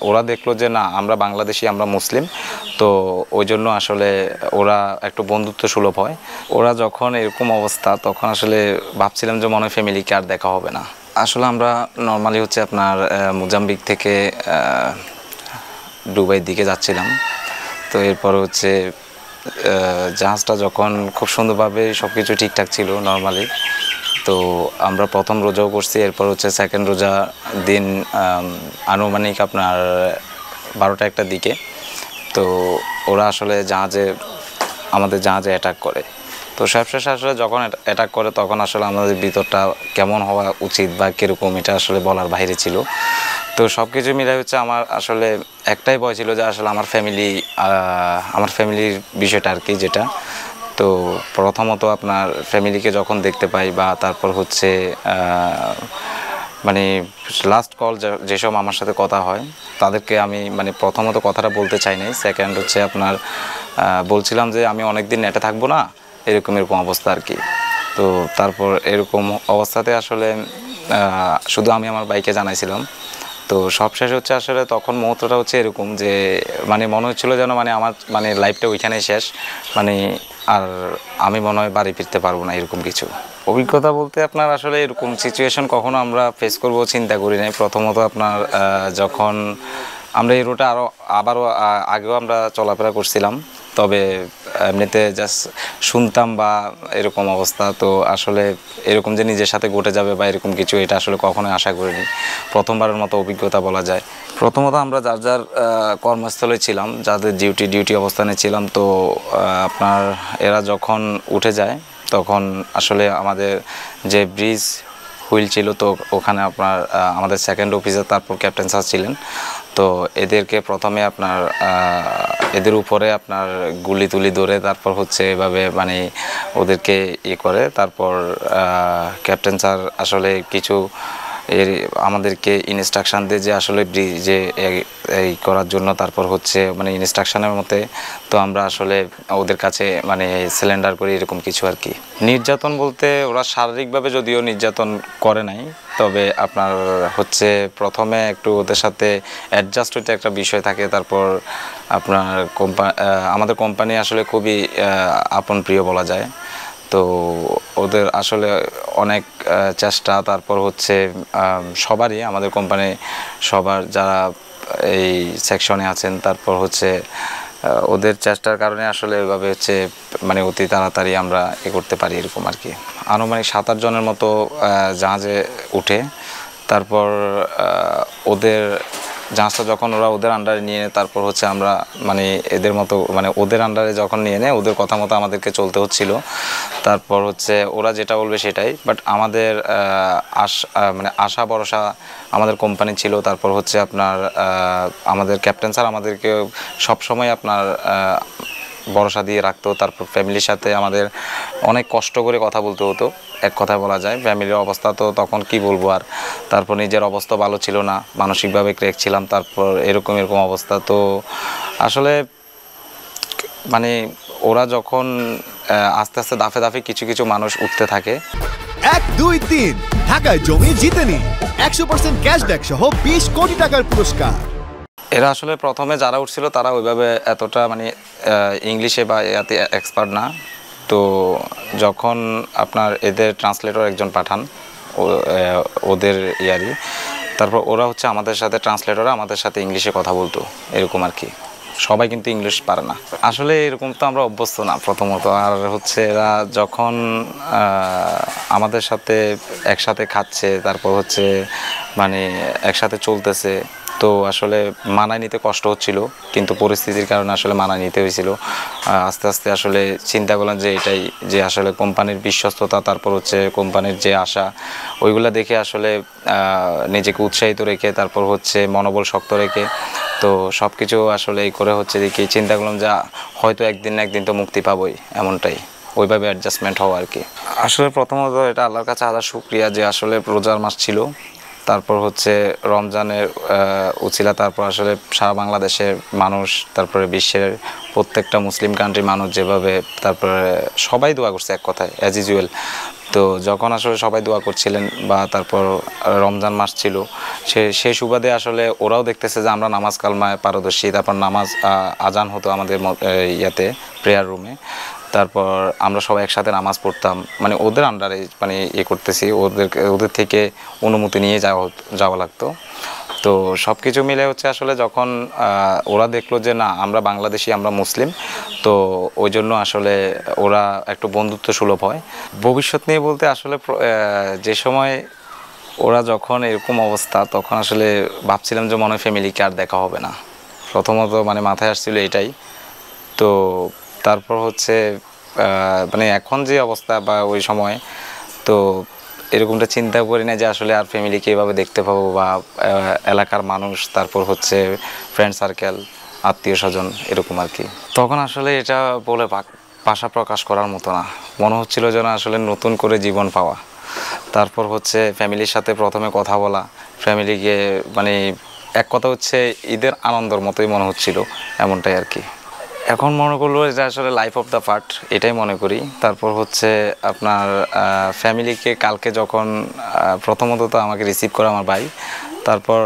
ওরা দেখলো যে না আমরা বাংলাদেশি, আমরা মুসলিম, তো ওই জন্য আসলে ওরা একটু বন্ধুত্ব সুলভ হয়। ওরা যখন এরকম অবস্থা তখন আসলে ভাবছিলাম যে মনে হয় ফ্যামিলিকে আর দেখা হবে না। আসলে আমরা নর্মালি হচ্ছে আপনার মোজাম্বিক থেকে দুবাইয়ের দিকে যাচ্ছিলাম। তো এরপর হচ্ছে জাহাজটা যখন খুব সুন্দরভাবে সব কিছু ঠিকঠাক ছিল নর্মালি, তো আমরা প্রথম রোজাও করছি। এরপর হচ্ছে সেকেন্ড রোজা দিন আনুমানিক আপনার 12টা-1টার দিকে তো ওরা আসলে আমাদের জাহাজে অ্যাটাক করে। তো সবশেষে আসলে যখন অ্যাটাক করে তখন আসলে আমাদের ভিতরটা কেমন হওয়া উচিত বা কীরকম এটা আসলে বলার বাইরে ছিল। তো সব কিছু মিলাই হচ্ছে আমার আসলে একটাই ভয় ছিল যে আসলে আমার ফ্যামিলির বিষয়টা আর কি, যেটা তো প্রথমত আপনার ফ্যামিলিকে যখন দেখতে পাই বা তারপর হচ্ছে মানে লাস্ট কল যেসব আমার সাথে কথা হয় তাদেরকে আমি মানে প্রথমত কথাটা বলতে চাই নাই। সেকেন্ড হচ্ছে আপনার বলছিলাম যে আমি অনেক দিন নেটে থাকবো না, এরকম অবস্থা আর কি। তো তারপর এরকম অবস্থাতে আসলে শুধু আমি আমার বাইকে জানাইছিলাম। তো সবশেষ হচ্ছে আসলে তখন মুহূর্তটা হচ্ছে এরকম যে মানে মনে হচ্ছিল যেন মানে আমার মানে লাইফটা ওইখানেই শেষ, মানে আর আমি মনে হয় বাড়ি ফিরতে পারবো না, এরকম কিছু অভিজ্ঞতা বলতে আপনার আসলে এরকম সিচুয়েশন কখনো আমরা ফেস করবো চিন্তা করি নাই। প্রথমত আপনার যখন আমরা এই রুটে আবারও আগেও আমরা চলাফেরা করছিলাম, তবে এমনিতে জাস্ট শুনতাম বা এরকম অবস্থা, তো আসলে এরকম যে নিজের সাথে ঘটে যাবে বা এরকম কিছু এটা আসলে কখনোই আশা করিনি। প্রথমবারের মতো অভিজ্ঞতা বলা যায়। প্রথমত আমরা যার যার কর্মস্থলে ছিলাম, যাদের ডিউটি অবস্থানে ছিলাম। তো আপনার এরা যখন উঠে যায় তখন আসলে আমাদের যে ব্রিজ হুইল ছিল, তো ওখানে আপনার আমাদের সেকেন্ড অফিসার তারপর ক্যাপ্টেন স্যার ছিলেন। তো এদেরকে প্রথমে আপনার এদের উপরে আপনার গুলি তুলি ধরে তারপর হচ্ছে এভাবে মানে ওদেরকে করে তারপর ক্যাপ্টেন স্যার আসলে কিছু আমাদেরকে ইনস্ট্রাকশান দিয়ে যে আসলে ব্রিজে এই করার জন্য, তারপর হচ্ছে মানে ইনস্ট্রাকশানের মতে তো আমরা আসলে ওদের কাছে মানে সিলিন্ডার করি, এরকম কিছু আর কি। নির্যাতন বলতে ওরা শারীরিকভাবে যদিও নির্যাতন করে নাই, তবে আপনার হচ্ছে প্রথমে একটু ওদের সাথে অ্যাডজাস্ট হইতে একটা বিষয় থাকে। তারপর আপনার আমাদের কোম্পানি আসলে খুবই আপন প্রিয় বলা যায়। তো ওদের আসলে অনেক চেষ্টা, তারপর হচ্ছে সবারই আমাদের কোম্পানি সবার যারা এই সেকশনে আছেন, তারপর হচ্ছে ওদের চেষ্টার কারণে আসলে এভাবে হচ্ছে মানে অতি তাড়াতাড়ি আমরা করতে পারি, এরকম আর কি। আনুমানিক 7-8 জনের মতো জাহাজে উঠে তারপর ওদের জাহাজটা যখন ওরা ওদের আন্ডারে নিয়ে নেয়, তারপর হচ্ছে আমরা মানে এদের মতো মানে ওদের আন্ডারে যখন নিয়ে নেয় ওদের কথা মতো আমাদেরকে চলতে হচ্ছিল। তারপর হচ্ছে ওরা যেটা বলবে সেটাই, বাট আমাদের মানে আশা ভরসা আমাদের কোম্পানি ছিল। তারপর হচ্ছে আপনার আমাদের ক্যাপ্টেন স্যার আমাদেরকে সবসময় আপনার ভরসা দিয়ে রাখতো। তারপর ফ্যামিলির সাথে আমাদের অনেক কষ্ট করে কথা বলতে হতো, এক কথায় বলা যায়। ফ্যামিলির অবস্থা তো তখন কি বলবো আর, তারপর নিজের অবস্থা ভালো ছিল না, মানসিকভাবে ক্র্যাক ছিলাম। তারপর এরকম অবস্থা। তো আসলে মানে ওরা যখন আস্তে আস্তে দাফে দাফে কিছু মানুষ উঠতে থাকে। 1, 2, 3 ঢাকায় জমি জিতে নিন 100% ক্যাশব্যাক সহ 20 কোটি টাকার পুরস্কার। এরা আসলে প্রথমে যারা উঠছিল তারা ওইভাবে এতটা মানে ইংলিশে বা এতে এক্সপার্ট না। তো যখন আপনার এদের ট্রান্সলেটর একজন পাঠান ওদের ইয়ারই, তারপর ওরা হচ্ছে আমাদের সাথে ট্রান্সলেটররা আমাদের সাথে ইংলিশে কথা বলতো, এরকম আর কি। সবাই কিন্তু ইংলিশ পারে না আসলে, এরকম তো আমরা অভ্যস্ত না প্রথমত। আর হচ্ছে এরা যখন আমাদের সাথে একসাথে খাচ্ছে, তারপর হচ্ছে মানে একসাথে চলতেছে, তো আসলে মানায় নিতে কষ্ট হচ্ছিল, কিন্তু পরিস্থিতির কারণে আসলে মানায় নিতে হয়েছিল। আস্তে আস্তে আসলে চিন্তা করলাম যে এটাই, যে আসলে কোম্পানির বিশ্বস্ততা, তারপর হচ্ছে কোম্পানির যে আশা, ওইগুলো দেখে আসলে নিজেকে উৎসাহিত রেখে তারপর হচ্ছে মনোবল শক্ত রেখে তো সব কিছু আসলে এই করে হচ্ছে দেখি চিন্তা করলাম যে হয়তো একদিন না একদিন তো মুক্তি পাবোই, এমনটাই ওইভাবে অ্যাডজাস্টমেন্ট হওয়া আর কি। আসলে প্রথমত এটা আল্লাহর কাছে আলাদা শুকরিয়া যে আসলে রোজার মাস ছিল, তারপর হচ্ছে রমজানের উছিলা, তারপর আসলে সারা বাংলাদেশের মানুষ, তারপরে বিশ্বের প্রত্যেকটা মুসলিম কান্ট্রির মানুষ যেভাবে, তারপরে সবাই দোয়া করছে এক কথায় অ্যাজ ইউজুয়াল। তো যখন আসলে সবাই দোয়া করছিলেন বা তারপর রমজান মাস ছিল, সেই সুবাদে আসলে ওরাও দেখতেছে যে আমরা নামাজ কালমায় পারদর্শী, তারপর নামাজ আজান হতো আমাদের ইয়াতে প্রেয়ার রুমে, তারপর আমরা সবাই একসাথে নামাজ পড়তাম, মানে ওদের আন্ডারে মানে করতেছি, ওদের থেকে অনুমতি নিয়ে যাওয়া লাগতো। তো সব কিছু মিলে হচ্ছে আসলে যখন ওরা দেখলো যে না আমরা বাংলাদেশি, আমরা মুসলিম, তো ওই জন্য আসলে ওরা একটু বন্ধুত্ব সুলভ হয়। ভবিষ্যৎ নিয়ে বলতে আসলে যে সময় ওরা যখন এরকম অবস্থা, তখন আসলে ভাবছিলাম যে মনে হয় ফ্যামিলিকে আর দেখা হবে না, প্রথমত মানে মাথায় আসছিল এটাই। তো তারপর হচ্ছে মানে এখন যে অবস্থা বা ওই সময়, তো এরকমটা চিন্তা করি না যে আসলে আর ফ্যামিলিকে এভাবে দেখতে পাবো, বা এলাকার মানুষ, তারপর হচ্ছে ফ্রেন্ড সার্কেল, আত্মীয় স্বজন, এরকম আর কি। তখন আসলে এটা বলে ভাষা প্রকাশ করার মতো না, মনে হচ্ছিল যেন আসলে নতুন করে জীবন পাওয়া। তারপর হচ্ছে ফ্যামিলির সাথে প্রথমে কথা বলা, ফ্যামিলিকে মানে এক কথা হচ্ছে ঈদের আনন্দের মতোই মনে হচ্ছিল, এমনটাই আর কি। এখন মনে করলো যে আসলে লাইফ অফ দ্য পার্ট, এটাই মনে করি। তারপর হচ্ছে আপনার ফ্যামিলিকে কালকে যখন প্রথমত তো আমাকে রিসিভ করে আমার ভাই, তারপর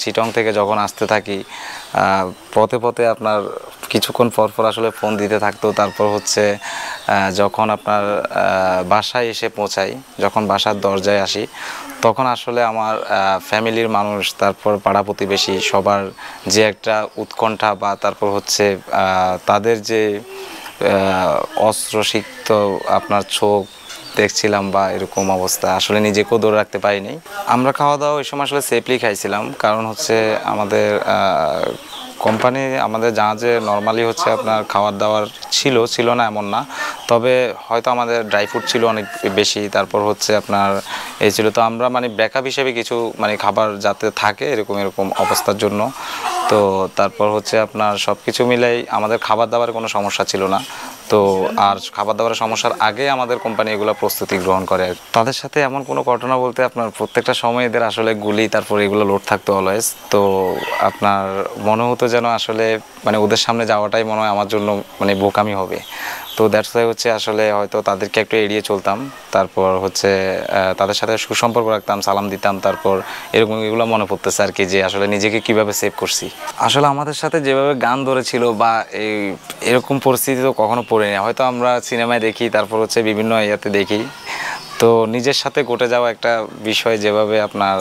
চিটং থেকে যখন আসতে থাকি, পথে পথে আপনার কিছুক্ষণ পর পর আসলে ফোন দিতে থাকতো। তারপর হচ্ছে যখন আপনার বাসায় এসে পৌঁছাই, যখন বাসার দরজায় আসি, তখন আসলে আমার ফ্যামিলির মানুষ, তারপর পাড়া প্রতিবেশী সবার যে একটা উৎকণ্ঠা, বা তারপর হচ্ছে তাদের যে অস্ত্রসিক্ত আপনার চোখ দেখছিলাম, বা এরকম অবস্থা আসলে নিজেকেও ধরে রাখতে পারিনি। আমরা খাওয়া দাওয়া ওই সময় আসলে সেফলি খাইছিলাম, কারণ হচ্ছে আমাদের কোম্পানি, আমাদের জাহাজে নর্মালি হচ্ছে আপনার খাবার দাবার ছিল না এমন না, তবে হয়তো আমাদের ড্রাই ফ্রুট ছিল অনেক বেশি, তারপর হচ্ছে আপনার এই ছিল। তো আমরা মানে ব্যাকআপ হিসেবে কিছু মানে খাবার যাতে থাকে এরকম অবস্থার জন্য, তো তারপর হচ্ছে আপনার সব কিছু মিলাই আমাদের খাবার দাবারের কোনো সমস্যা ছিল না। তো আর খাবার দাবারের সমস্যার আগে আমাদের কোম্পানি এগুলো প্রস্তুতি গ্রহণ করে। তাদের সাথে এমন কোনো ঘটনা বলতে আপনার প্রত্যেকটা সময় এদের আসলে গুলি, তারপর এগুলো লোড থাকতো অলওয়েজ। তো আপনার মনে হতো যেন আসলে মানে ওদের সামনে যাওয়াটাই মনে হয় আমার জন্য মানে বোকামি হবে। তো দ্যাটস ওয়াই হচ্ছে আসলে হয়তো তাদেরকে একটু এড়িয়ে চলতাম, তারপর হচ্ছে তাদের সাথে সুসম্পর্ক রাখতাম, সালাম দিতাম, তারপর এরকম এগুলো মনে পড়তেছে আর কি, যে আসলে নিজেকে কিভাবে সেভ করছি। আসলে আমাদের সাথে যেভাবে গান ধরেছিল বা এরকম পরিস্থিতি তো কখনো পড়িনি, হয়তো আমরা সিনেমায় দেখি, তারপর হচ্ছে বিভিন্ন ইয়াতে দেখি। তো নিজের সাথে ঘটে যাওয়া একটা বিষয় যেভাবে আপনার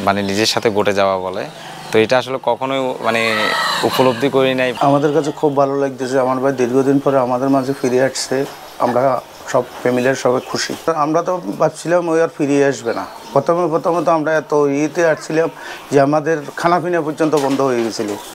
মানে নিজের সাথে ঘটে যাওয়া বলে, তো এটা আসলে কখনোই মানে উপলব্ধি করি নাই। আমাদের কাছে খুব ভালো লাগতেছে, আমার ভাই দীর্ঘদিন পরে আমাদের মাঝে ফিরে আসছে, আমরা সব ফ্যামিলির সবাই খুশি। আমরা তো ভাবছিলাম ওই আর ফিরিয়ে আসবে না, প্রথমে তো আমরা এত ইয়েতে আসছিলাম যে আমাদের খানাপিনা পর্যন্ত বন্ধ হয়ে গেছিলো।